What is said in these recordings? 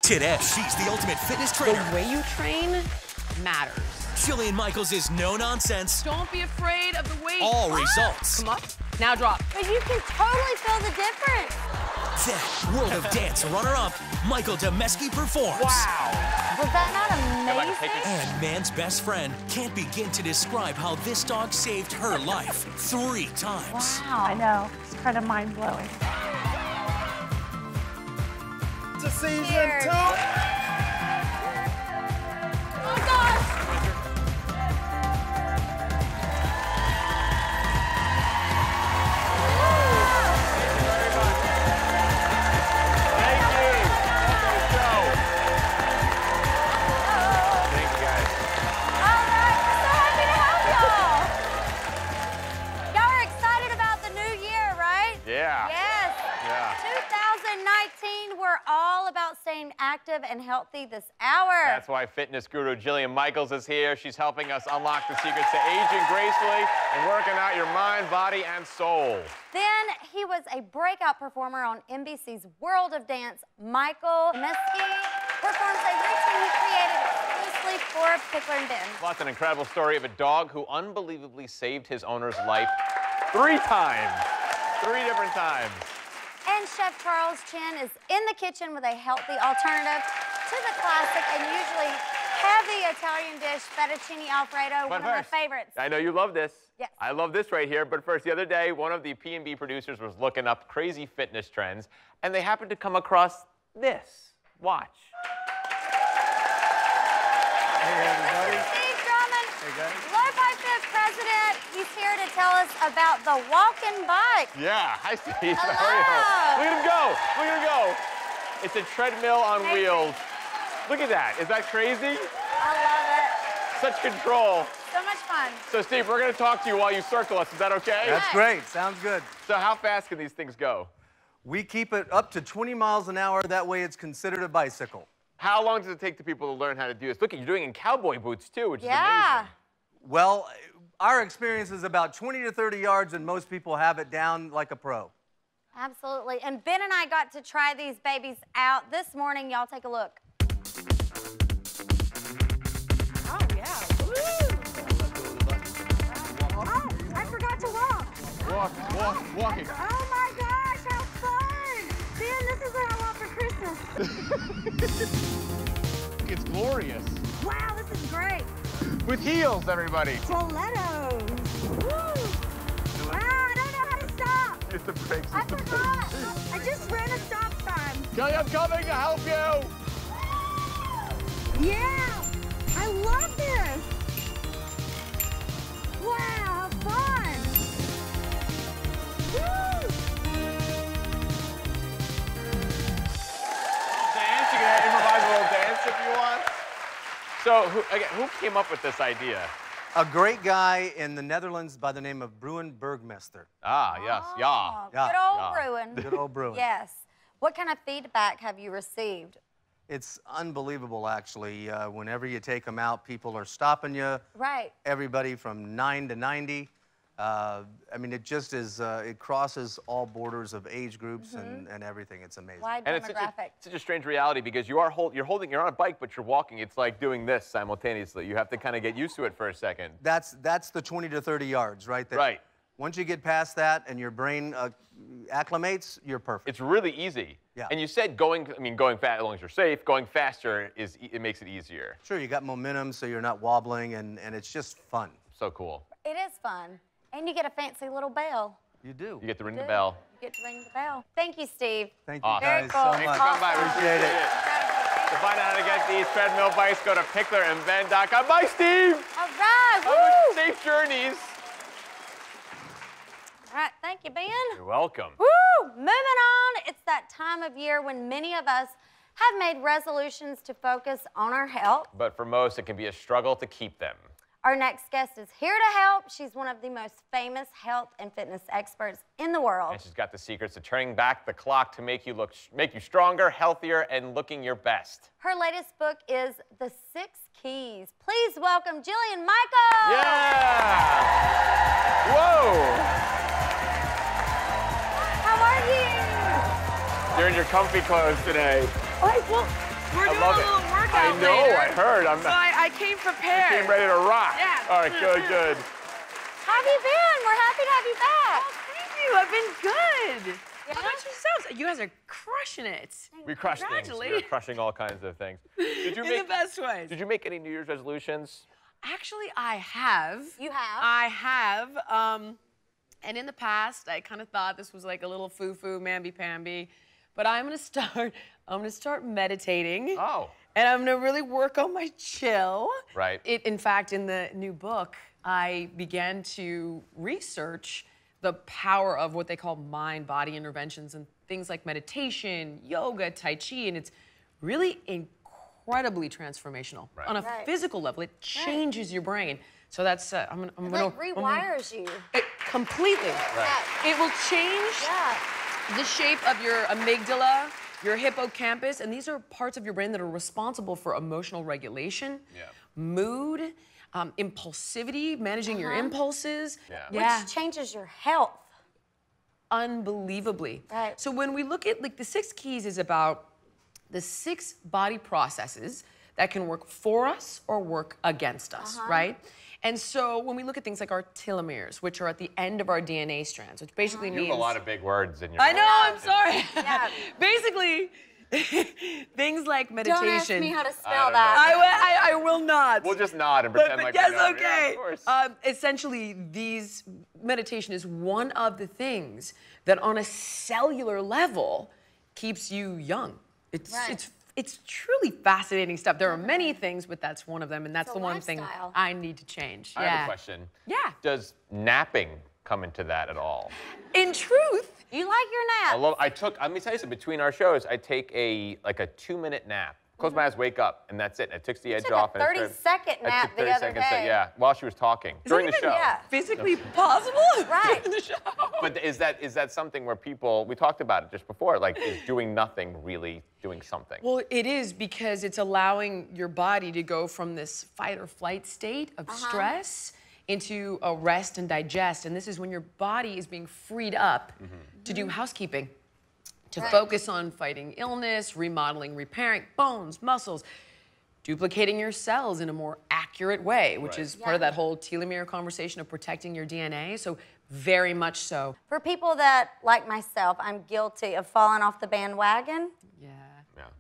today. She's the ultimate fitness trainer. The way you train matters. Jillian Michaels is no nonsense. Don't be afraid of the weight. All results. Come up. Now drop. But you can totally feel the difference. Then, World of Dance runner-up, Michael Dameski performs. Wow. Was that not amazing? And man's best friend can't begin to describe how this dog saved her life 3 times. Wow. I know. It's kind of mind-blowing. To season 2. Oh, gosh. Active and healthy this hour. That's why fitness guru Jillian Michaels is here. She's helping us unlock the secrets to aging gracefully and working out your mind, body, and soul. Then he was a breakout performer on NBC's World of Dance. Michael Dameski performs a routine he created exclusively for Pickler Ben. Well, that's an incredible story of a dog who unbelievably saved his owner's life 3 times. 3 different times. And Chef Charles Chen is in the kitchen with a healthy alternative to the classic and usually heavy Italian dish, fettuccine alfredo, one of my favorites. I know you love this. Yes. I love this right here, but first, the other day, one of the P&B producers was looking up crazy fitness trends, and they happened to come across this. Watch. Hey, everybody. Steve Drummond, hey, guys. Lo-Fi Fit president. He's here to tell us about the walking bike. Yeah, hi, Steve. Hello. How are you? Look at him go. Look at him go. It's a treadmill on wheels. Look at that. Is that crazy? I love it. Such control. So much fun. So, Steve, we're going to talk to you while you circle us. Is that okay? That's great. Sounds good. So how fast can these things go? We keep it up to 20 miles an hour. That way it's considered a bicycle. How long does it take the people to learn how to do this? Look, you're doing it in cowboy boots, too, which is amazing. Well, our experience is about 20 to 30 yards, and most people have it down like a pro. Absolutely. And Ben and I got to try these babies out this morning. Y'all take a look. Oh, yeah. Woo! Oh, I forgot to walk. Walking. Oh, my gosh, how fun. Ben, this is what I want for Christmas. It's glorious. Wow, this is great. With heels, everybody. Stilettos. Woo. Wow, I don't know how to stop. It's the brakes. I forgot. I just ran a stop sign. Kelly, I'm coming to help you. Yeah, I love this. Wow, how fun. Woo. Dance. You can improvise a little dance if you want. So, who came up with this idea? A great guy in the Netherlands by the name of Bruin Bergmester. Ah, yes, yeah. Good old Bruin. Good old Bruin. Yes. What kind of feedback have you received? It's unbelievable, actually. Whenever you take them out, people are stopping you. Right. Everybody from 9 to 90. I mean, it just is, it crosses all borders of age groups and everything. It's amazing. Wide And demographic. it's such a strange reality because you're on a bike, but you're walking. It's like doing this simultaneously. You have to kind of get used to it for a second. That's the 20 to 30 yards right there. Right. Once you get past that and your brain acclimates, you're perfect. It's really easy. Yeah. And you said going fast, as long as you're safe, going faster it makes it easier. Sure, you got momentum, so you're not wobbling, and it's just fun. So cool. It is fun. And you get a fancy little bell. You do. You get to ring the bell. You get to ring the bell. Thank you, Steve. Thank you Awesome. guys Very cool. so Thanks much. for coming by. We Appreciate it. To find out how to get these treadmill bikes, go to picklerandben.com. Bye, Steve. All right. Woo. Safe journeys. All right. Thank you, Ben. You're welcome. Woo! Moving on. It's that time of year when many of us have made resolutions to focus on our health. But for most, it can be a struggle to keep them. Our next guest is here to help. She's one of the most famous health and fitness experts in the world. And she's got the secrets to turning back the clock to make you stronger, healthier, and looking your best. Her latest book is The 6 Keys. Please welcome JILLIAN Michaels. Yeah! Whoa! How are you? You're in your comfy clothes today. All right, well, We're doing a love it. little workout I know, later. I heard. So I came prepared. Came ready to rock. Yeah. All right, good, good. How have you been? We're happy to have you back. Oh, thank you. I've been good. How about yourselves? You guys are crushing it. We crushed things. We're crushing all kinds of things. Did you In the best ways. Did you make any New Year's resolutions? Actually, I have. You have? I have. And in the past, I kind of thought this was like a little foo-foo, mamby-pamby. But I'm gonna start meditating. Oh. And I'm gonna really work on my chill. Right. In fact, in the new book, I began to research the power of what they call mind-body interventions and things like meditation, yoga, tai chi, and it's really incredibly transformational. Right. On a physical level, it changes your brain. So that's, I'm gonna It rewires you. Completely. Right. It will change the shape of your amygdala, your hippocampus, and these are parts of your brain that are responsible for emotional regulation, mood, impulsivity, managing your impulses. Which changes your health. Unbelievably. Right. So when we look at, like, the 6 keys is about the 6 body processes that can work for us or work against us, right? And so when we look at things like our telomeres, which are at the end of our DNA strands, which basically means... You have a lot of big words in your I know, I'm sorry. Yeah. Basically, things like meditation. Don't ask me how to spell don't that. I will not. We'll just nod and pretend like yes, we know. okay. Yeah, of course. Essentially, meditation is one of the things that on a cellular level keeps you young. It's truly fascinating stuff. There are many things, but that's one of them, and that's the one thing I need to change. I have a question. Yeah. Does napping come into that at all? In truth, You like your nap? let me tell you something, between our shows, I take a 2-minute nap. Close my eyes, wake up, and that's it. It takes the edge off. A 30-second nap the other day. Yeah, while she was talking, during the show. Yeah. physically possible? Right. In the show. But is that something where people, we talked about it just before, like, is doing nothing really doing something? Well, it is, because it's allowing your body to go from this fight or flight state of stress into a rest and digest. And this is when your body is being freed up to do housekeeping, to focus on fighting illness, remodeling, repairing bones, muscles, duplicating your cells in a more accurate way, which is part of that whole telomere conversation of protecting your DNA. So very much so. For people that, like myself, I'm guilty of falling off the bandwagon,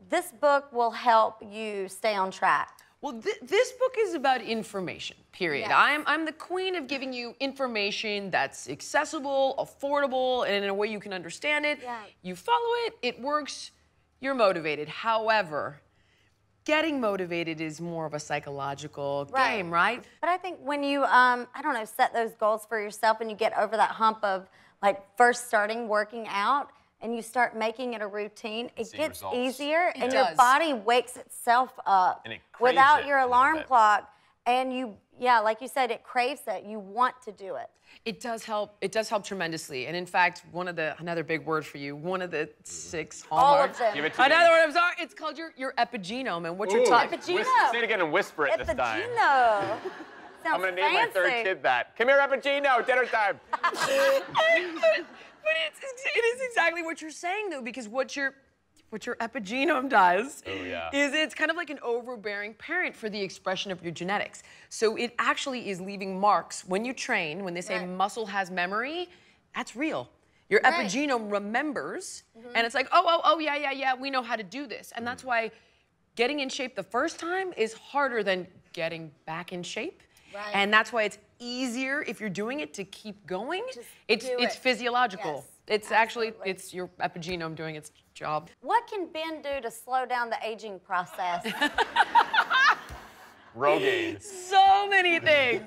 this book will help you stay on track. Well, this book is about information, period. Yes. I'm the queen of giving you information that's accessible, affordable, and in a way you can understand it. Yeah. You follow it, it works, you're motivated. However, getting motivated is more of a psychological game, right? But I think when you, I don't know, set those goals for yourself and you get over that hump of, like, first starting working out, and you start making it a routine, it gets easier, and your body wakes itself up without your alarm clock. And you, like you said, it craves it. You want to do it. It does help. It does help tremendously. And in fact, another big word for you, one of the 6 hallmarks. All of them. Give it to me. Another one, I'm sorry, it's called your epigenome, and what you're talking. Epigenome. Say it again and whisper it this time. Epigenome. I'm gonna name my 3rd kid that. Come here, Epigeno, dinner time. But it is exactly what you're saying, though, because what your epigenome does is it's kind of like an overbearing parent for the expression of your genetics. So it actually is leaving marks when you train. When they say muscle has memory, that's real. Your epigenome remembers, and it's like, oh, yeah, we know how to do this. And that's why getting in shape the first time is harder than getting back in shape. Right. And that's why it's easier if you're doing it to keep going. It's physiological. It's actually, it's your epigenome doing its job. What can Ben do to slow down the aging process? Rogaine. So many things.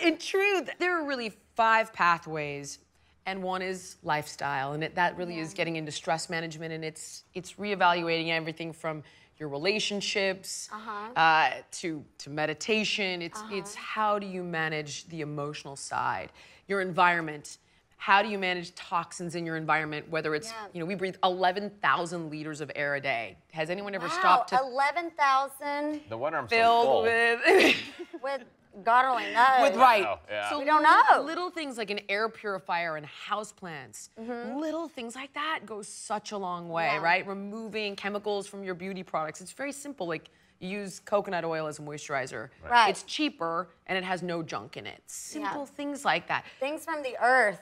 In truth, there are really 5 pathways, and one is lifestyle, and that really is getting into stress management, and it's reevaluating everything from your relationships to meditation. It's how do you manage the emotional side, your environment. How do you manage toxins in your environment, whether it's, we breathe 11,000 liters of air a day. Has anyone ever stopped to... 11,000? No wonder I'm so filled full. with... With God only knows. So we don't know. Little things like an air purifier and houseplants, little things like that go such a long way, right? Removing chemicals from your beauty products. It's very simple. Like, you use coconut oil as a moisturizer. Right. It's cheaper and it has no junk in it. Simple things like that. Things from the earth.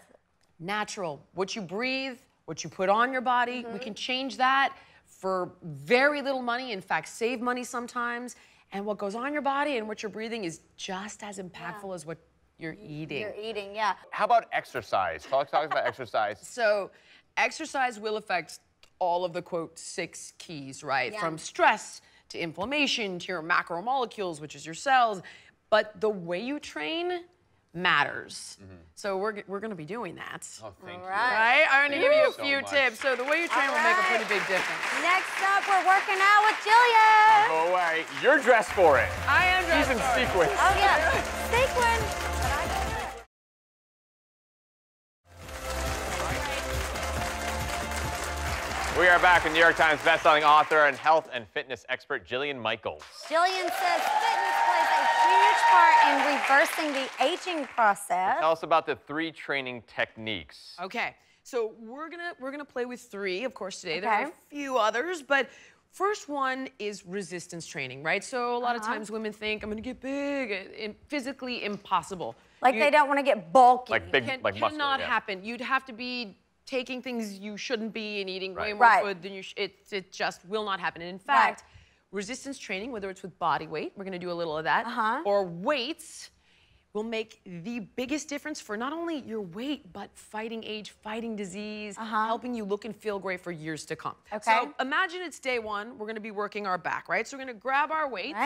Natural. What you breathe, what you put on your body, we can change that for very little money. In fact, save money sometimes. And what goes on your body and what you're breathing is just as impactful as what you're eating. How about exercise? Talk about exercise. So exercise will affect all of the, quote, 6 keys, right? From stress to inflammation to your macromolecules, which is your cells. But the way you train matters. So we're going to be doing that. Oh, thank you. Right? I'm going to give you a few tips. So the way you train will make a pretty big difference. Next up, we're working out with Jillian. Go away. You're dressed for it. I am dressed She's in for it. sequins. Oh, yeah. Sequin. But I don't know. We are back with New York Times bestselling author and health and fitness expert, Jillian Michaels. Jillian says fitness plays a huge part in reversing the aging process. Tell us about the 3 training techniques. Okay, so we're gonna play with 3, of course, today. There are a few others, but first one is resistance training, right? So a lot of times women think, I'm gonna get big, and physically impossible. Like they don't want to get bulky. Like big, like muscular, cannot happen. You'd have to be taking things you shouldn't be and eating way more food than you it just will not happen. And in fact, resistance training, whether it's with body weight, we're gonna do a little of that, or weights, will make the biggest difference for not only your weight, but fighting age, fighting disease, helping you look and feel great for years to come. So imagine it's day 1, we're gonna be working our back, right? So we're gonna grab our weights.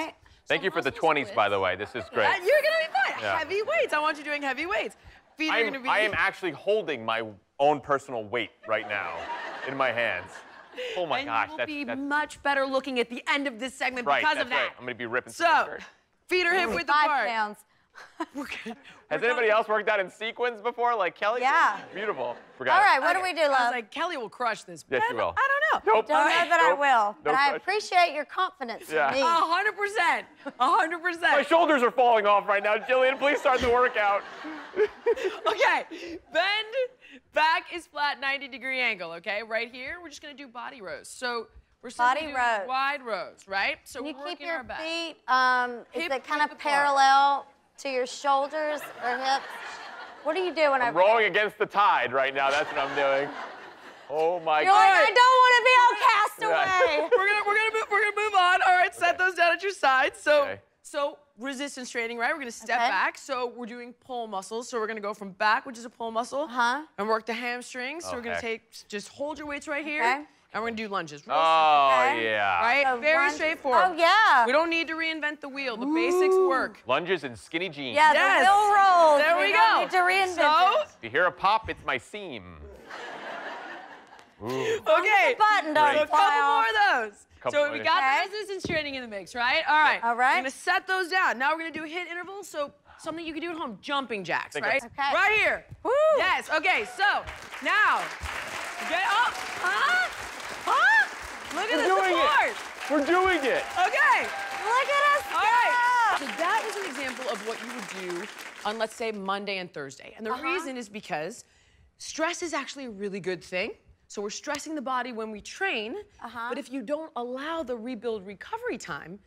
Thank you for the 20s, by the way. This is great. You're gonna be fine. Heavy weights. I want you doing heavy weights. Feet are gonna be. I am actually holding my own personal weight right now in my hands. Oh my gosh, you will be much better looking at the end of this segment because of that. Right. I'm gonna be ripping. So, feet are hip width apart. 5 pounds. Has anybody else worked out in sequins before, like Kelly? Yeah. Beautiful. All right, what do we do, love? I was like, Kelly will crush this. Yes, she will. I don't know. Nope. Don't know that I will, but I pressure. appreciate your confidence in me. 100%. 100%. My shoulders are falling off right now. Jillian, please start the workout. Okay, bend, back is flat, 90-degree angle, okay? Right here, we're just gonna do body rows. So we're simply doing wide rows, right? So Can you we're keep working your our back. feet, is Hip it kind width of apart. parallel to your shoulders or hips? What are you doing I'm over rowing against the tide right now. That's what I'm doing. Oh my You're like, God. I don't want to be on Castaway. We're gonna move on. All right, set those down at your sides. So, Okay. so resistance training, right? We're gonna step back. So we're doing pull muscles. So we're gonna go from back, which is a pull muscle, and work the hamstrings. So we're gonna just hold your weights right here, and we're gonna do lunges. Real Oh, simple, yeah. right? So Very lunge- straightforward. Oh, yeah. We don't need to reinvent the wheel. The basics work. Lunges and skinny jeans. Yeah, Yes. the wheel rolls. There we don't go. need to reinvent So, it. If you hear a pop, it's my seam. Ooh. okay. The button don't So a fly couple more off. of those. So we got the resistance training in the mix, right? All right. All right. We're gonna set those down. Now we're gonna do HIIT intervals. So something you can do at home, jumping jacks, Think right? of- Okay. Right here. Woo. Yes. Okay. So now, get up. Look at the support. We're doing it. Okay. Look at us All right. go. So that was an example of what you would do on, let's say, Monday and Thursday. And the reason is because stress is actually a really good thing. So we're stressing the body when we train, but if you don't allow the rebuild recovery time,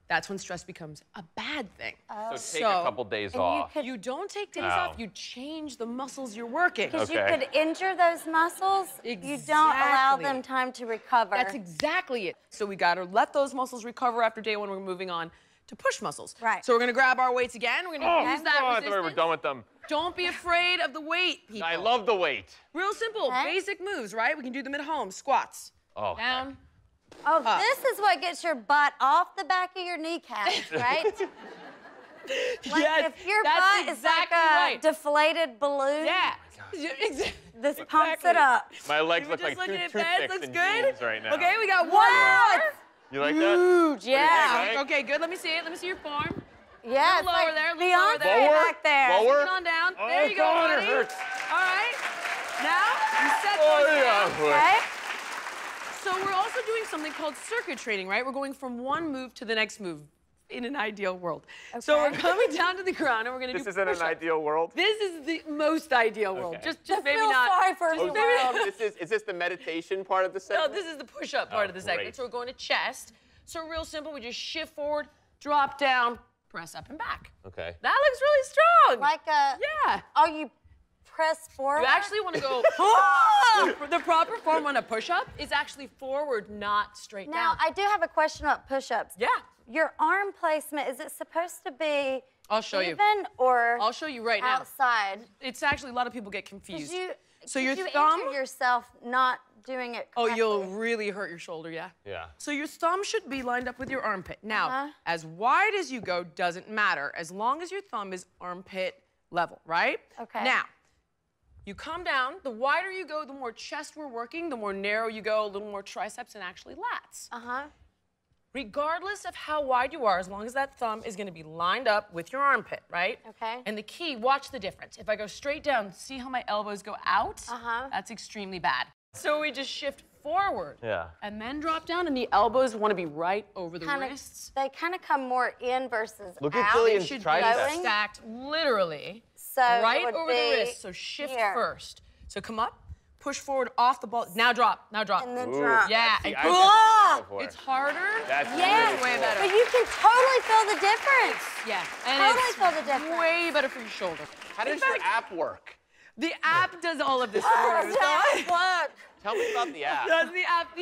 that's when stress becomes a bad thing. So take a couple days off. You don't take days off, you change the muscles you're working. Because you could injure those muscles. You don't allow Exactly. them time to recover. That's exactly it. So we gotta let those muscles recover after day 1. We're moving on to push muscles. Right. So we're gonna grab our weights again. We're gonna use that I thought resistance. we were done with them. Don't be afraid of the weight, people. I love the weight. Real simple, basic moves, right? We can do them at home. Squats. Oh. Down. Oh, this is what gets your butt off the back of your kneecaps, right? Like Yes, if your that's butt is like exactly a right. deflated balloon, Yeah. this pumps it up. My legs We're look just like looking two at beds. toothpicks Looks in good. jeans right now. Okay, we got one Wow, more. You like that? Huge, yeah. Right? Okay, good. Let me see it. Let me see your form. Yeah, A little lower there, a little lower Beyonce there. back there. Lower? Sit on down. Oh, There you go, God, it buddy. hurts. All right. Now, you set Oh, those down. yeah. Okay. So we're also doing something called circuit training, right? We're going from one move to the next move. in an ideal world. Okay. So we're coming down to the ground and we're gonna do push-ups. This isn't an ideal world? This is the most ideal world. Just maybe not. Sorry for the world. Is this the meditation part of the segment? No, this is the push-up part of the segment. So we're going to chest. So real simple, we just shift forward, drop down, press up and back. Okay. That looks really strong. Like a... Yeah. Oh, you press forward? You actually want to go... The proper form on a push-up is actually forward, not straight down. Now, I do have a question about push-ups. Yeah. Your arm placement, is it supposed to be I'll show even you. Or I'll show you right now. Outside? It's actually, a lot of people get confused. So you injure yourself not doing it correctly. Oh, you'll really hurt your shoulder, yeah? Yeah. So your thumb should be lined up with your armpit. Now, as wide as you go doesn't matter, as long as your thumb is armpit level, right? Okay. Now, you come down, the wider you go, the more chest we're working, the more narrow you go, a little more triceps and actually lats. Regardless of how wide you are, as long as that thumb is gonna be lined up with your armpit, right? Okay. And the key, watch the difference. If I go straight down, see how my elbows go out? That's extremely bad. So we just shift forward. Yeah. And then drop down, and the elbows wanna be right over the wrists. They kind of come more in versus Look out. at Jillian's Should triceps. be stacked literally So right over the wrist. So shift first. So come up, push forward off the ball. Now drop, now drop. And then drop. Yeah, See, and it's harder. That's way better. But you can totally feel the difference. Yeah, and Totally it's feel the difference. way better for your shoulder. How does your app work? The app does all of this for you. Look. Tell me about the app. Does the app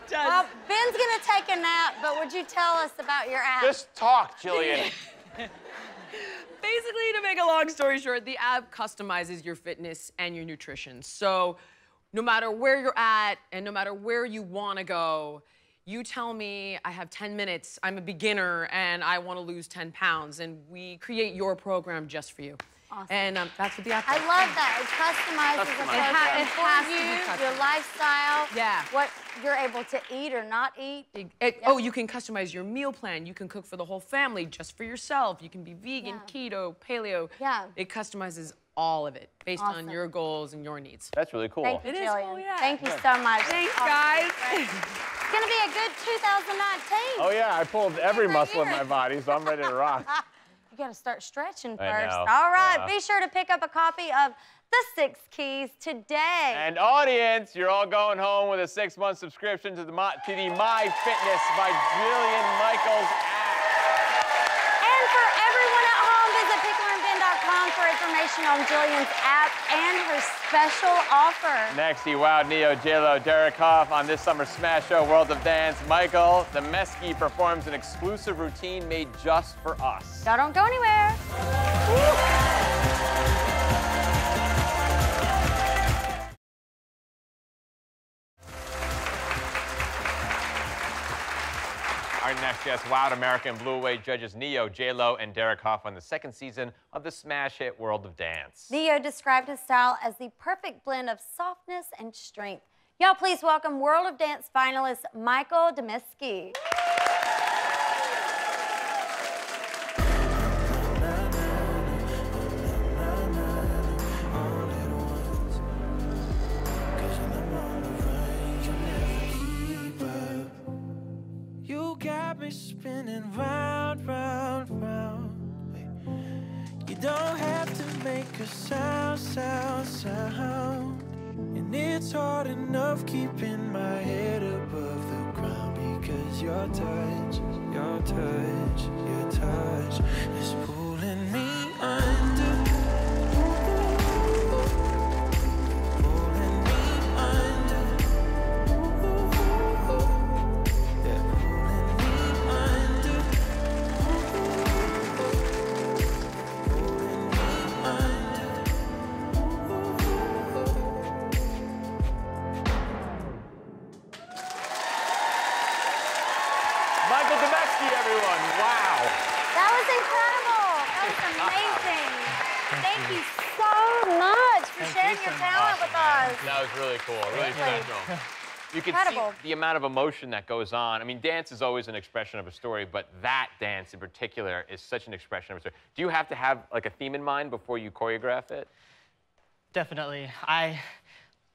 does. Well, Ben's gonna take a nap, but would you tell us about your app? Just talk, Jillian. Basically, to make a long story short, the app customizes your fitness and your nutrition. So no matter where you're at and no matter where you want to go, you tell me I have 10 minutes, I'm a beginner, and I want to lose 10 pounds, and we create your program just for you. Awesome. And that's what the app does. I love that. It customizes the program for you, your lifestyle, what you're able to eat or not eat. Oh, you can customize your meal plan. You can cook for the whole family, just for yourself. You can be vegan, keto, paleo. Yeah. It customizes all of it based on your goals and your needs. That's really cool. Thank you, It is Jillian. cool, yeah. Thank you so much. Thanks, guys. It's gonna be a good 2019. Oh yeah, I pulled every muscle in my body, so I'm ready to rock. You gotta start stretching first. I know. All right, be sure to pick up a copy of The 6 Keys today. And audience, you're all going home with a 6-month subscription to the My Fitness by Jillian Michaels app. And for everyone at home, visit picklerandben.com for information on Jillian's app and her special offer. Next, he wowed Neo, J.Lo, Derek Hoff on this summer's smash show, World of Dance. Michael Dameski performs an exclusive routine made just for us. Y'all don't go anywhere. Our next guest wowed America and blew away judges Neo, J.Lo, and Derek Hoff on the 2nd season of the smash hit World of Dance. Neo described his style as the perfect blend of softness and strength. Y'all please welcome World of Dance finalist Michael Dameski. Spinning round, round, round. You don't have to make a sound, sound, sound. And it's hard enough keeping my head above the ground because your touch, your touch, your touch is pulling me under. Michael Dameski, everyone. Wow. That was incredible. That was amazing. Thank you so much for sharing your talent with us. That was really cool, really special. You can see the amount of emotion that goes on. I mean, dance is always an expression of a story, but that dance in particular is such an expression of a story. Do you have to have like a theme in mind before you choreograph it? Definitely.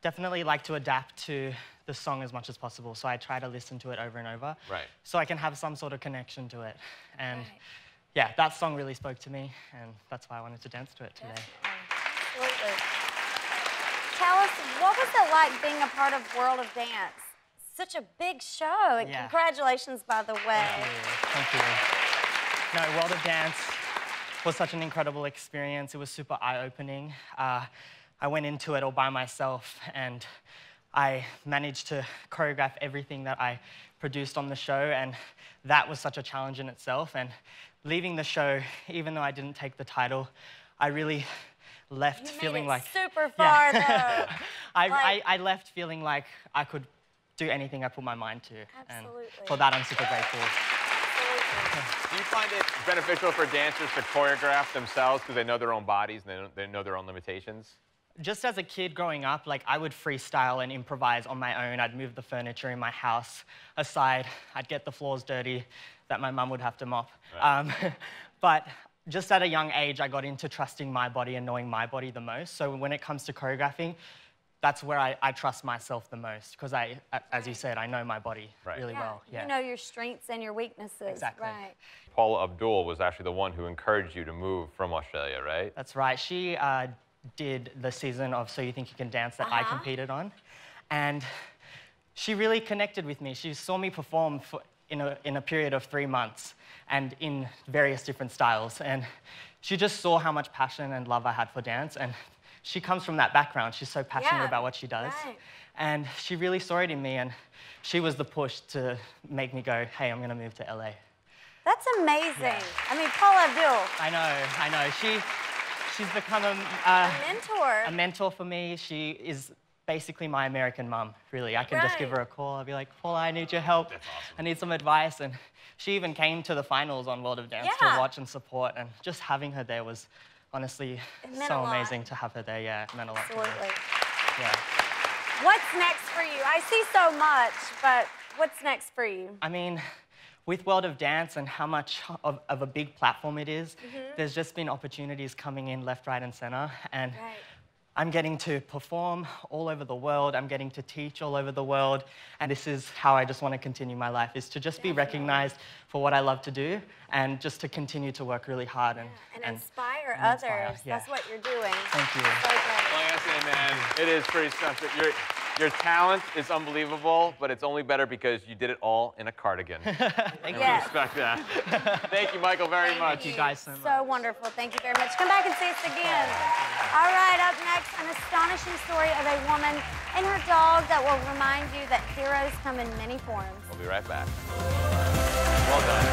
definitely like to adapt to the song as much as possible. So I try to listen to it over and over. Right. So I can have some sort of connection to it. And yeah, that song really spoke to me, and that's why I wanted to dance to it today. Absolutely. Tell us, what was it like being a part of World of Dance? Such a big show, and congratulations, by the way. Thank you. No, World of Dance was such an incredible experience. It was super eye-opening. I went into it all by myself, and I managed to choreograph everything that I produced on the show, and that was such a challenge in itself. And leaving the show, even though I didn't take the title, I really left feeling like super far though. I left feeling like I could do anything I put my mind to. Absolutely. And for that, I'm super grateful. Do you find it beneficial for dancers to choreograph themselves because they know their own bodies and they know their own limitations? Just as a kid growing up, like, I would freestyle and improvise on my own. I'd move the furniture in my house aside. I'd get the floors dirty that my mum would have to mop. Right. But just at a young age, I got into trusting my body and knowing my body the most. So when it comes to choreographing, that's where I trust myself the most, because as you said, I know my body really well. Yeah. You know your strengths and your weaknesses. Exactly. Right. Paula Abdul was actually the one who encouraged you to move from Australia, right? That's right. She did the season of So You Think You Can Dance that I competed on. And she really connected with me. She saw me perform in a period of 3 months and in various different styles. And she just saw how much passion and love I had for dance. And she comes from that background. She's so passionate about what she does. Right. And she really saw it in me, and she was the push to make me go, hey, I'm gonna move to LA. That's amazing. Yeah. I mean, Paula Abdul. I know. She's become a mentor. A mentor for me. She is basically my American mum, really. I can just give her a call. I'll be like, Paula, I need your help. That's awesome. I need some advice. And she even came to the finals on World of Dance to watch and support, and just having her there was honestly so amazing to have her there. Yeah, it meant a lot. Absolutely. To me. Yeah. What's next for you? I see so much, but what's next for you? I mean, with World of Dance and how much of a big platform it is, there's just been opportunities coming in left, right, and center. And I'm getting to perform all over the world. I'm getting to teach all over the world. And this is how I just want to continue my life, is to just be recognized for what I love to do, and just to continue to work really hard and inspire others. That's what you're doing. Thank you. So great. Well, like I say, man, it is pretty special. Your talent is unbelievable, but it's only better because you did it all in a cardigan. Thank you. We respect that. Thank you, Michael, very much. Thank you guys so much. So wonderful. Thank you very much. Come back and see us again. All right, up next, an astonishing story of a woman and her dog that will remind you that heroes come in many forms. We'll be right back. Well done.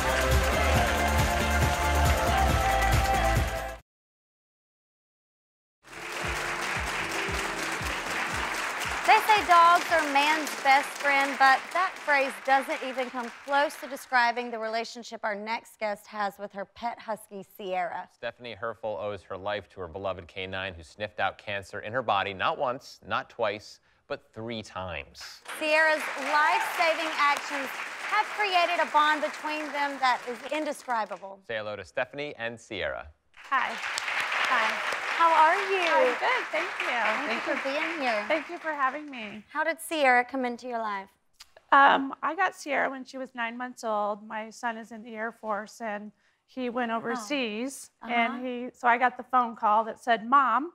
They say dogs are man's best friend, but that phrase doesn't even come close to describing the relationship our next guest has with her pet husky, Sierra. Stephanie Herfel owes her life to her beloved canine who sniffed out cancer in her body not once, not twice, but 3 times. Sierra's life-saving actions have created a bond between them that is indescribable. Say hello to Stephanie and Sierra. Hi. Hi. How are you? I'm good, thank you. Thank you for being here. Thank you for having me. How did Sierra come into your life? I got Sierra when she was 9 months old. My son is in the Air Force, and he went overseas. And so I got the phone call that said, Mom,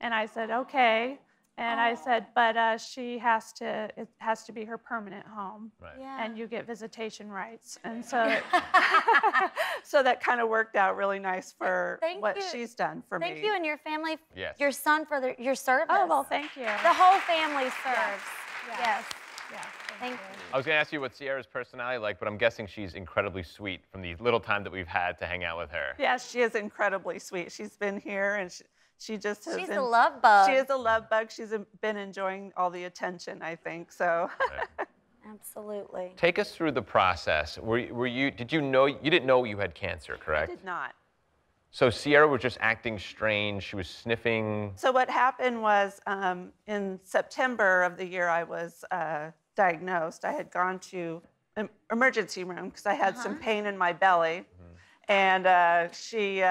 and I said, okay. And I said, but it has to be her permanent home. Right. Yeah. And you get visitation rights. And so, so that kind of worked out really nice for what she's done for me. Thank you and your family, yes. Your son for your service. Oh, well, thank you. The whole family serves. Yes. Yes. Thank you. I was going to ask you what Sierra's personality like, but I'm guessing she's incredibly sweet from the little time that we've had to hang out with her. Yes, she is incredibly sweet. She's been here, and she just has She's a love bug. She is a love bug. She's been enjoying all the attention, I think, so. Right. Absolutely. Take us through the process. Did you know, you didn't know you had cancer, correct? I did not. So Sierra was just acting strange. She was sniffing. So what happened was in September of the year I was diagnosed, I had gone to an emergency room because I had some pain in my belly. And she...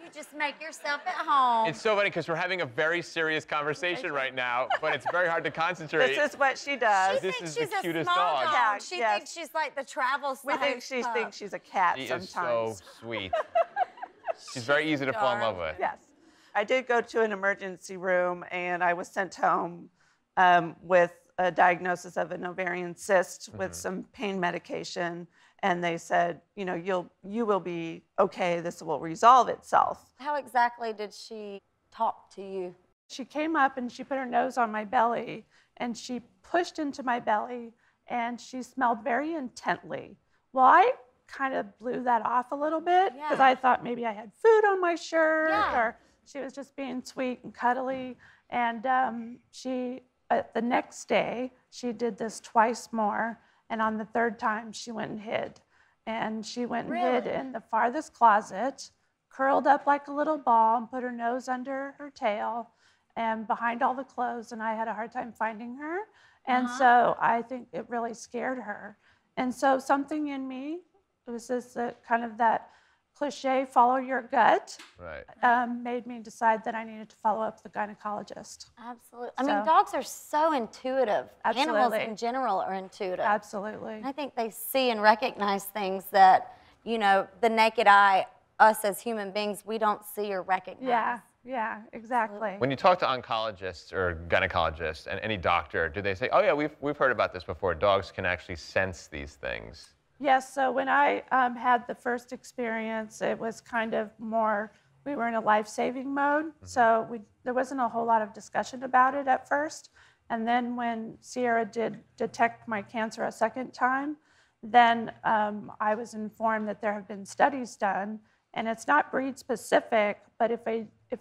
could just make yourself at home. It's so funny because we're having a very serious conversation right now, but it's very hard to concentrate. This is what she does. She This thinks is the she's a cutest small dog. dog. She Yes. thinks she's like the travel We think she pup. thinks she's a cat She sometimes. is so sweet. She's very easy to fall in love with. Yes. I did go to an emergency room, and I was sent home with a diagnosis of an ovarian cyst with some pain medication. And they said, you know, you will be okay. This will resolve itself. How exactly did she talk to you? She came up and she put her nose on my belly and she pushed into my belly and she smelled very intently. Well, I kind of blew that off a little bit because I thought maybe I had food on my shirt or she was just being sweet and cuddly. And the next day, she did this twice more. And on the third time, she went and hid. And she went and hid in the farthest closet, curled up like a little ball and put her nose under her tail and behind all the clothes. And I had a hard time finding her. And so I think it really scared her. And so something in me, it was just kind of that cliche, follow your gut, made me decide that I needed to follow up with the gynecologist. Absolutely. I mean, dogs are so intuitive. Absolutely. Animals in general are intuitive. Absolutely. And I think they see and recognize things that, you know, the naked eye, us as human beings, we don't see or recognize. Yeah, exactly. When you talk to oncologists or gynecologists and any doctor, do they say, oh yeah, we've heard about this before, dogs can actually sense these things? Yes, so when I had the first experience, it was kind of more, we were in a life-saving mode, so there wasn't a whole lot of discussion about it at first. And then when Sierra did detect my cancer a second time, then I was informed that there have been studies done, and it's not breed-specific, but if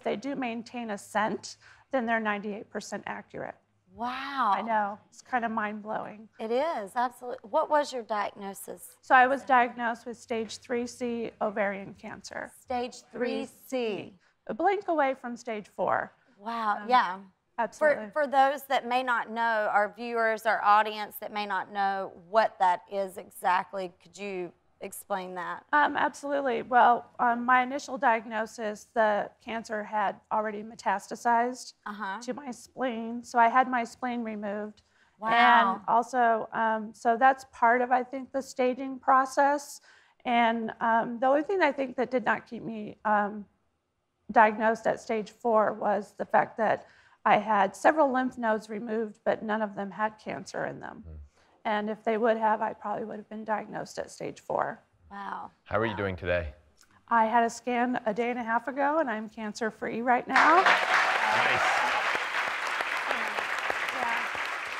they do maintain a scent, then they're 98% accurate. Wow. I know, it's kind of mind-blowing. It is, absolutely. What was your diagnosis? So I was diagnosed with stage 3C ovarian cancer. Stage 3C. A blink away from stage 4. Wow, yeah. Absolutely. For those that may not know, our viewers, our audience that may not know what that is exactly, could you explain that? Absolutely. Well, my initial diagnosis, the cancer had already metastasized to my spleen. So I had my spleen removed. Wow. And also, so that's part of, I think, the staging process. And the only thing I think that did not keep me diagnosed at stage 4 was the fact that I had several lymph nodes removed, but none of them had cancer in them. And if they would have, I probably would have been diagnosed at stage 4. Wow. How are you doing today? I had a scan a day and a half ago, and I'm cancer-free right now. Nice. Yeah,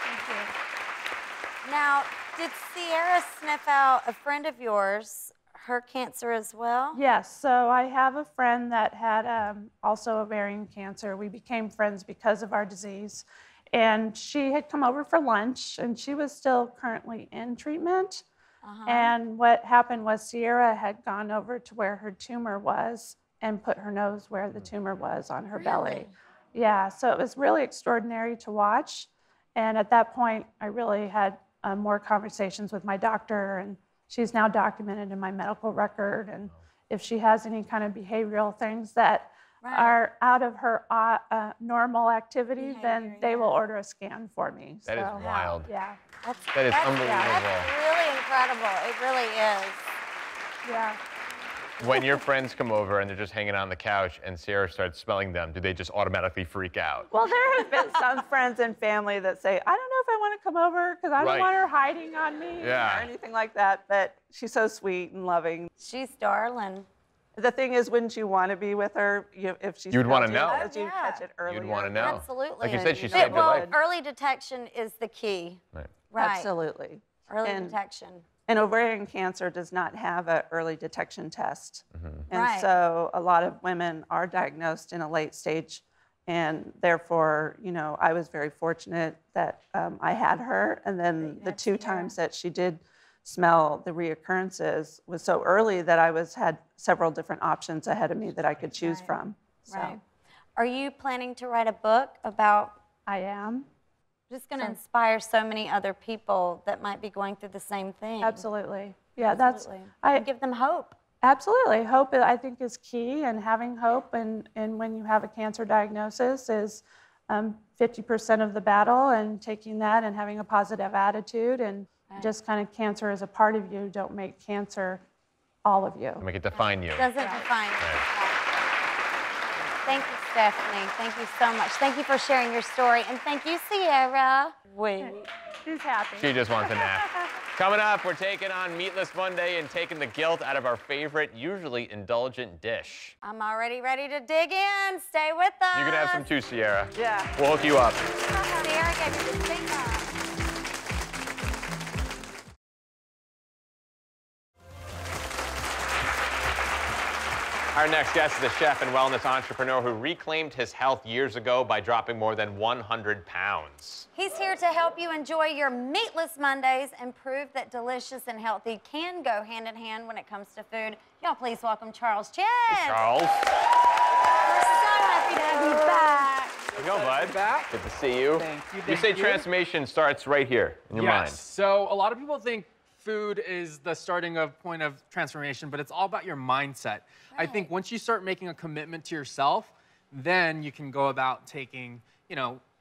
thank you. Now, did Sierra sniff out a friend of yours, her cancer as well? Yes, so I have a friend that had also ovarian cancer. We became friends because of our disease. And she had come over for lunch, and she was still currently in treatment. And what happened was Sierra had gone over to where her tumor was and put her nose where the tumor was on her belly. Yeah, so it was really extraordinary to watch. And at that point, I really had more conversations with my doctor, and she's now documented in my medical record. And if she has any kind of behavioral things that are out of her normal activity, then they will order a scan for me. That is wild. Yeah. That is unbelievable. That's really incredible. It really is. Yeah. When your friends come over and they're just hanging on the couch and Sierra starts smelling them, do they just automatically freak out? Well, there have been some friends and family that say, I don't know if I want to come over because I don't want her hiding on me or anything like that. But she's so sweet and loving. She's darling. The thing is, wouldn't you want to be with her if she's You'd want to know. You'd catch it earlier. You'd want to know. Absolutely. Like you said, she saved your life. Early detection is the key. Right. Absolutely. Early detection. And ovarian cancer does not have an early detection test. And so a lot of women are diagnosed in a late stage. And therefore, you know, I was very fortunate that I had her. And then the 2 times that she did smell the reoccurrences was so early that I had several different options ahead of me that I could choose from. So. Right. Are you planning to write a book about? I am. Just going to inspire so many other people that might be going through the same thing. Absolutely. Yeah, Absolutely. And give them hope. Absolutely. Hope, I think, is key, and having hope and when you have a cancer diagnosis is 50% of the battle, and taking that and having a positive attitude, and just kind of cancer is a part of you. Don't make cancer all of you. Make it define you. Doesn't define you. Thank you, Stephanie. Thank you so much. Thank you for sharing your story. And thank you, Sierra. Wait. She's happy. She just wants a nap. Coming up, we're taking on Meatless Monday and taking the guilt out of our favorite, usually indulgent dish. I'm already ready to dig in. Stay with us. You can have some too, Sierra. Yeah. We'll hook you up. Sierra gave me the finger. Our next guest is a chef and wellness entrepreneur who reclaimed his health years ago by dropping more than 100 pounds. He's here to help you enjoy your meatless Mondays and prove that delicious and healthy can go hand in hand when it comes to food. Y'all please welcome Charles Chen. Hey, Charles. We're so happy to have you back. There you go, bud. Back. Good to see you. Thank you. You say transformation starts right here in your mind. So a lot of people think food is the starting point of transformation, but it's all about your mindset. I think once you start making a commitment to yourself, then you can go about taking,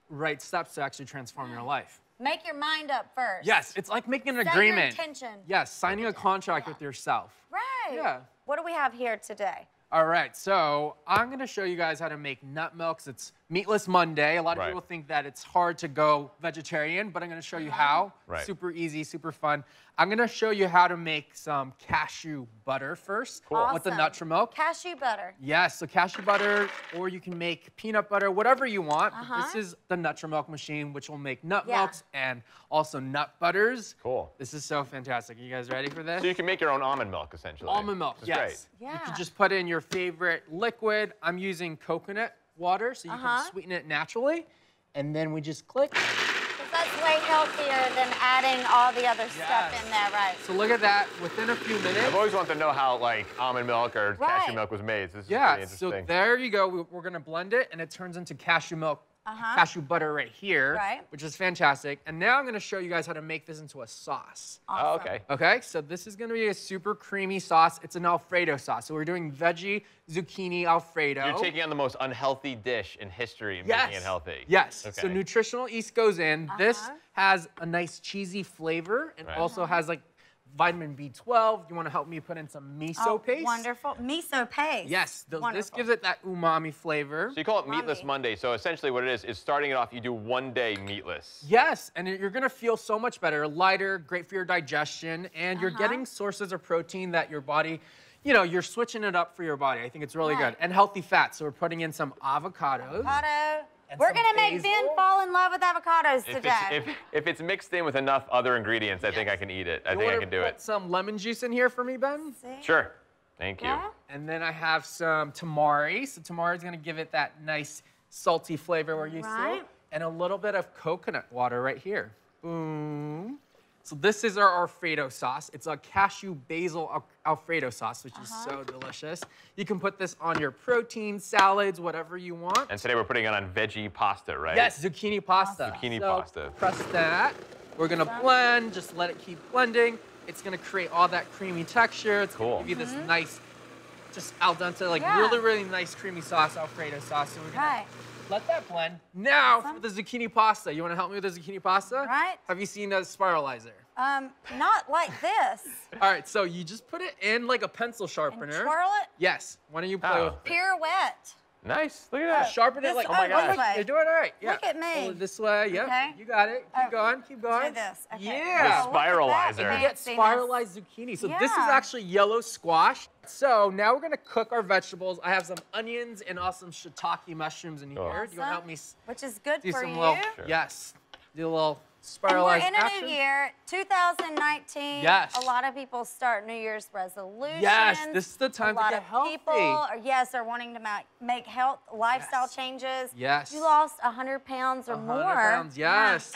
right steps to actually transform your life. Make your mind up first. Yes, it's like making an Set agreement. Your intention. Yes, signing a contract with yourself. Right. Yeah. What do we have here today? All right, so I'm gonna show you guys how to make nut milks. It's Meatless Monday. A lot of people think that it's hard to go vegetarian, but I'm gonna show you how. Super easy, super fun. I'm gonna show you how to make some cashew butter first with the Nutrimilk. Cashew butter. Yes, so cashew butter, or you can make peanut butter, whatever you want. But this is the Nutrimilk machine, which will make nut milks and also nut butters. Cool. This is so fantastic. Are you guys ready for this? So you can make your own almond milk, essentially. Almond milk, yes. Great. You can just put in your favorite liquid. I'm using coconut water, so you can sweeten it naturally. And then we just click. That's way healthier than adding all the other stuff in there, right? So look at that, within a few minutes. I've always wanted to know how almond milk or cashew milk was made. So this is pretty interesting. So there you go. We're gonna blend it, and it turns into cashew milk, cashew butter right here, which is fantastic. And now I'm gonna show you guys how to make this into a sauce. Oh, okay. Okay, so this is gonna be a super creamy sauce. It's an alfredo sauce. So we're doing veggie zucchini alfredo. You're taking on the most unhealthy dish in history and making it healthy. Yes. Okay. So nutritional yeast goes in. This has a nice cheesy flavor and also has vitamin B12. You want to help me put in some miso paste? Wonderful. Miso paste. Yes. This gives it that umami flavor. So you call it Meatless Monday. So essentially what it is starting it off, you do one day meatless. Yes, and you're going to feel so much better, lighter, great for your digestion, and you're getting sources of protein that your body, you're switching it up for your body. I think it's really good. And healthy fats. So we're putting in some avocados. We're going to make Ben fall in love with avocados today. If it's mixed in with enough other ingredients, I think I can eat it. I think I can do it. Put some lemon juice in here for me, Ben? Sure. Thank you. And then I have some tamari. So tamari is going to give it that nice salty flavor we're used to. And a little bit of coconut water right here. Boom. So this is our Alfredo sauce. It's a cashew basil Alfredo sauce, which is so delicious. You can put this on your protein, salads, whatever you want. And today we're putting it on veggie pasta, right? Yes, zucchini pasta. Zucchini pasta. Press that. We're gonna blend, just let it keep blending. It's gonna create all that creamy texture. It's gonna give you this nice, just al dente, really, really nice creamy sauce, Alfredo sauce. So we're gonna let that blend. Now for the zucchini pasta. You wanna help me with the zucchini pasta? Right. Have you seen a spiralizer? Not like this. All right, so you just put it in like a pencil sharpener. And twirl it? Yes. Why don't you play with it? Pirouette. Nice. Look at that. Sharpen it like, oh my gosh. You're doing all right. Yeah. Look at me. Hold it this way. Yep. Okay. You got it. Keep going. Keep going. Do this. Okay. Yeah. The spiralizer. You get spiralized zucchini. So this is actually yellow squash. So now we're gonna cook our vegetables. I have some onions and also some shiitake mushrooms in here. Awesome. Do you wanna help me? Which is good do for some you. Little, yes. Do a little spiralized And we're in action. a new year, 2019. Yes. A lot of people start New Year's resolutions. Yes, this is the time to get healthy. A lot of people are wanting to make health, lifestyle changes. Yes. You lost 100 pounds or 100 more. pounds, yes.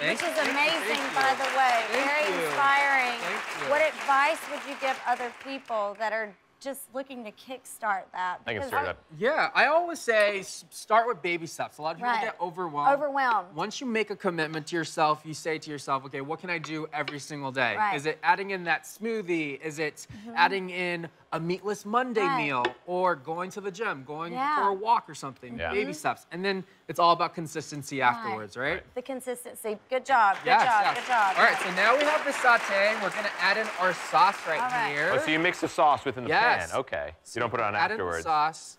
Which is amazing, by the way. Very inspiring. Thank you. What advice would you give other people that are just looking to kickstart that. I can start that. Yeah, I always say start with baby steps. A lot of people get overwhelmed. Overwhelmed. Once you make a commitment to yourself, you say to yourself, okay, what can I do every single day? Right. Is it adding in that smoothie? Is it adding in a meatless Monday meal? Or going to the gym, going for a walk or something? Baby steps. And then it's all about consistency afterwards, right? The consistency. Good job. Good Yes, job. yes. Good job. All right, so now we have the saute. We're going to add in our sauce right here. Oh, so you mix the sauce within the pan. Okay. So you don't put it on add afterwards. In the sauce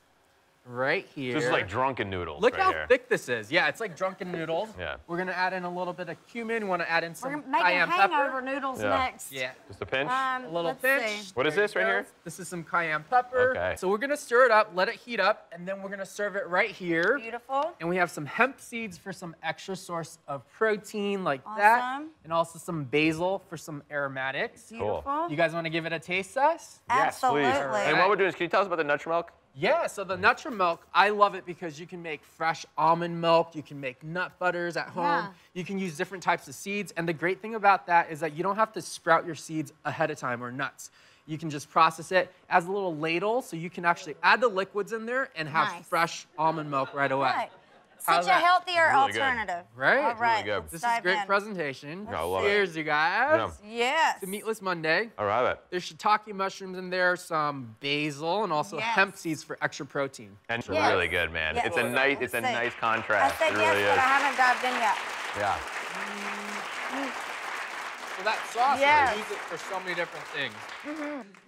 right here. So this is like drunken noodles. Look right how here. thick this is. Yeah, it's like drunken noodles. Yeah. We're gonna add in a little bit of cumin. We want to add in some We're making cayenne hangover pepper. noodles next. Yeah. Just a pinch? A little pinch. What is this right here? This is some cayenne pepper. Okay. So we're gonna stir it up, let it heat up, and then we're gonna serve it right here. Beautiful. And we have some hemp seeds for some extra source of protein like that. And also some basil for some aromatics. Beautiful. You guys want to give it a taste test? Absolutely. Yes, please. And what we're doing is, can you tell us about the Nutrimilk? Yeah, so the Nutrimilk, I love it because you can make fresh almond milk, you can make nut butters at home, you can use different types of seeds, and the great thing about that is that you don't have to sprout your seeds ahead of time or nuts. You can just process it as a little ladle, so you can actually add the liquids in there and have fresh almond milk right away. Right. Such a healthier really alternative. Good. Right? All right. Really good. This is dive great in. presentation. I love Cheers, you guys. Yes. The Meatless Monday. I love it. There's shiitake mushrooms in there, some basil, and also hemp seeds for extra protein. And it's really good, man. Yes. It's a nice, nice contrast. I said it really yes, is. but I haven't dived in yet. Yeah. So that sauce, Yes. I use it for so many different things.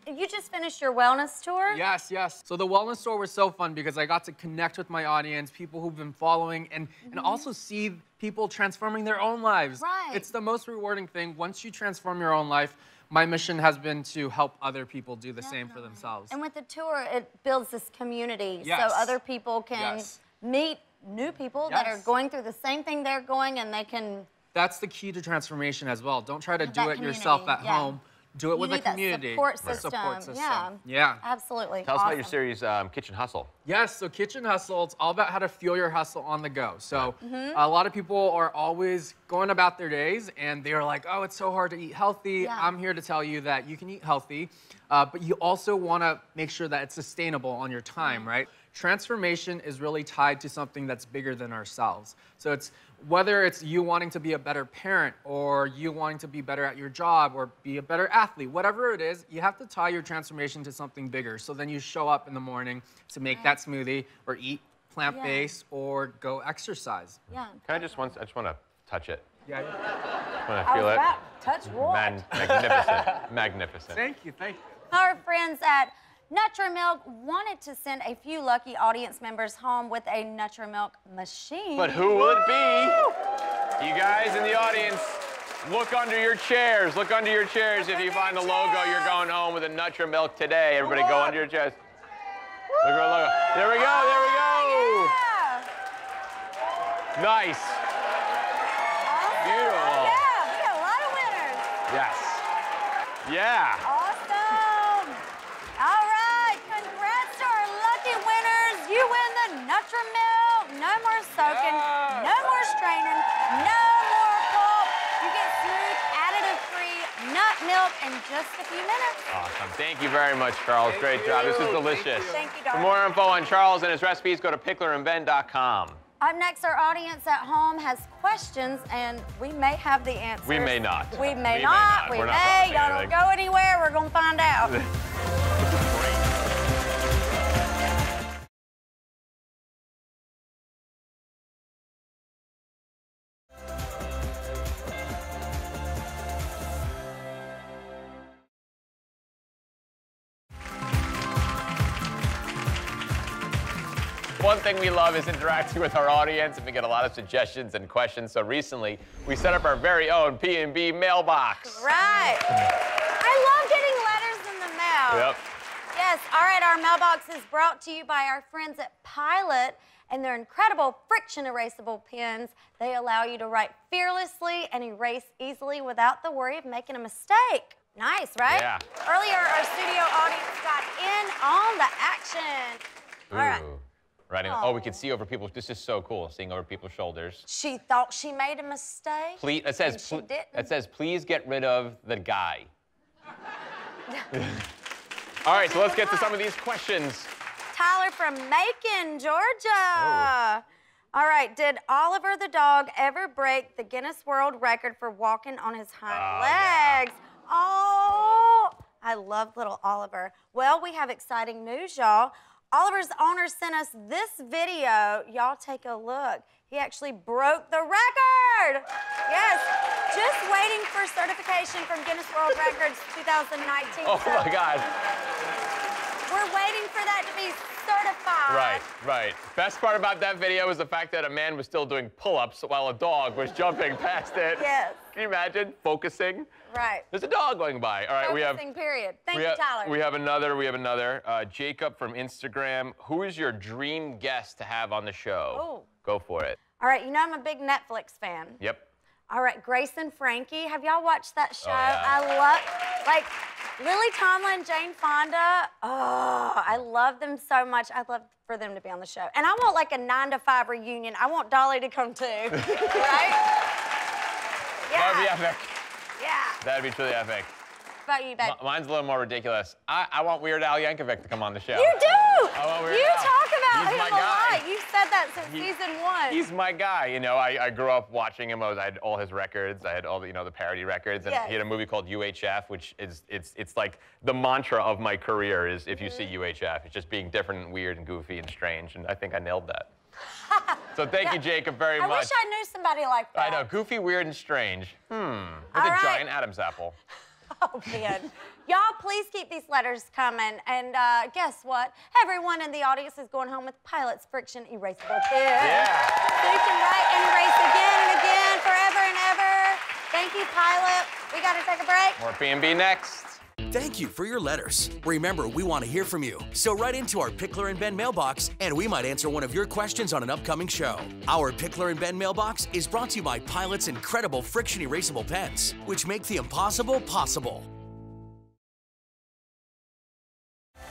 You just finished your wellness tour? Yes, yes. So the wellness tour was so fun because I got to connect with my audience, people who've been following, and also see people transforming their own lives. Right. It's the most rewarding thing. Once you transform your own life, my mission has been to help other people do the same for themselves. And with the tour, it builds this community Yes. so other people can meet new people that are going through the same thing they're going, and they can... That's the key to transformation as well. Don't try to do it yourself at home. Do it with a community. That support system. Yeah. Absolutely. Tell us about your series, Kitchen Hustle. Yes, so Kitchen Hustle, it's all about how to fuel your hustle on the go. So a lot of people are always going about their days and they're like, oh, it's so hard to eat healthy. I'm here to tell you that you can eat healthy, but you also want to make sure that it's sustainable on your time, right? Transformation is really tied to something that's bigger than ourselves. So it's whether it's you wanting to be a better parent or you wanting to be better at your job or be a better athlete, whatever it is, you have to tie your transformation to something bigger. So then you show up in the morning to make that smoothie or eat plant-based or go exercise. Yeah. Can I just want to touch it? Yeah. Want to feel it? Touch what? Magnificent. Magnificent. Thank you, thank you. Our friends at Nutrimilk wanted to send a few lucky audience members home with a Nutrimilk machine. But who will it be? You guys in the audience, look under your chairs. Look under your chairs. If you find the logo, you're going home with a Nutrimilk today. Everybody go under your chairs. Look at the logo. There we go, there we go. Yeah. Nice. Awesome. Beautiful. Yeah, we got a lot of winners. Yes. Yeah. Awesome. All right, congrats to our lucky winners. You win the Nutrimilk. No more soaking, no more straining, no more pulp. You get smooth, additive-free nut milk in just a few minutes. Awesome. Thank you very much, Charles. Great job. This is delicious. Thank you, For darling. more info on Charles and his recipes, go to picklerandben.com. Up next, our audience at home has questions, and we may have the answers. We may not. We may not. We're not may. promising Y'all don't anything. go anywhere. We're going to find out. One thing we love is interacting with our audience, and we get a lot of suggestions and questions. So recently, we set up our very own P&B mailbox. Right. I love getting letters in the mail. Yep. Yes. All right. Our mailbox is brought to you by our friends at Pilot and their incredible friction erasable pens. They allow you to write fearlessly and erase easily without the worry of making a mistake. Nice, right? Yeah. Earlier, our studio audience got in on the action. All right. Writing. Oh, we can see over people. This is so cool, seeing over people's shoulders. She thought she made a mistake. Please, it says, please get rid of the guy. All right, so let's get to some of these questions. Tyler from Macon, Georgia. All right, did Oliver the dog ever break the Guinness World Record for walking on his hind legs? Yeah. Oh, I love little Oliver. Well, we have exciting news, y'all. Oliver's owner sent us this video. Y'all take a look. He actually broke the record. Yes, just waiting for certification from Guinness World Records 2019. Oh my God. We're waiting for that to be certified. Right, right. Best part about that video was the fact that a man was still doing pull-ups while a dog was jumping past it. Yes. Can you imagine? Focusing. Right. There's a dog going by. All right, Focusing, period. Thank you, Tyler. We have another. Jacob from Instagram. Who is your dream guest to have on the show? Oh. Go for it. All right, you know I'm a big Netflix fan. Yep. All right, Grace and Frankie. Have y'all watched that show? Oh, yeah. I love, like, Lily Tomlin, Jane Fonda. Oh, I love them so much. I'd love for them to be on the show. And I want like a 9-to-5 reunion. I want Dolly to come too, right? Yeah. That would be epic. Yeah. That'd be truly epic. What about you, babe? Mine's a little more ridiculous. I want Weird Al Yankovic to come on the show. You do! I want Weird You Al. talk about He's him my a guy. lot. You've said that since season 1. He's my guy. You know, I grew up watching him. I had all his records. I had all the, you know, the parody records. And he had a movie called UHF, which is, it's like the mantra of my career is if you see UHF. It's just being different and weird and goofy and strange. And I think I nailed that. So thank you, Jacob, very much. I wish I knew somebody like that. I know, goofy, weird, and strange. With a giant Adam's apple. Oh, man. Y'all, please keep these letters coming. And guess what? Everyone in the audience is going home with Pilot's Friction Erasable Tip. Yeah. So you can write and erase again and again, forever and ever. Thank you, Pilot. We got to take a break. More P&B next. Thank you for your letters. Remember, we want to hear from you. So write into our Pickler Ben mailbox, and we might answer one of your questions on an upcoming show. Our Pickler Ben mailbox is brought to you by Pilot's incredible friction erasable pens, which make the impossible possible. Well,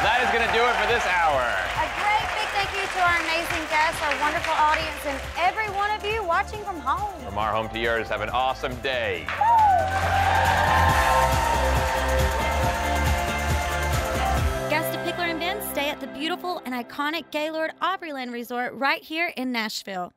that is going to do it for this hour. A great big thank you to our amazing guests, our wonderful audience, and every one of you watching from home. From our home to yours, have an awesome day. Guests of Pickler Ben stay at the beautiful and iconic Gaylord Opryland Resort right here in Nashville.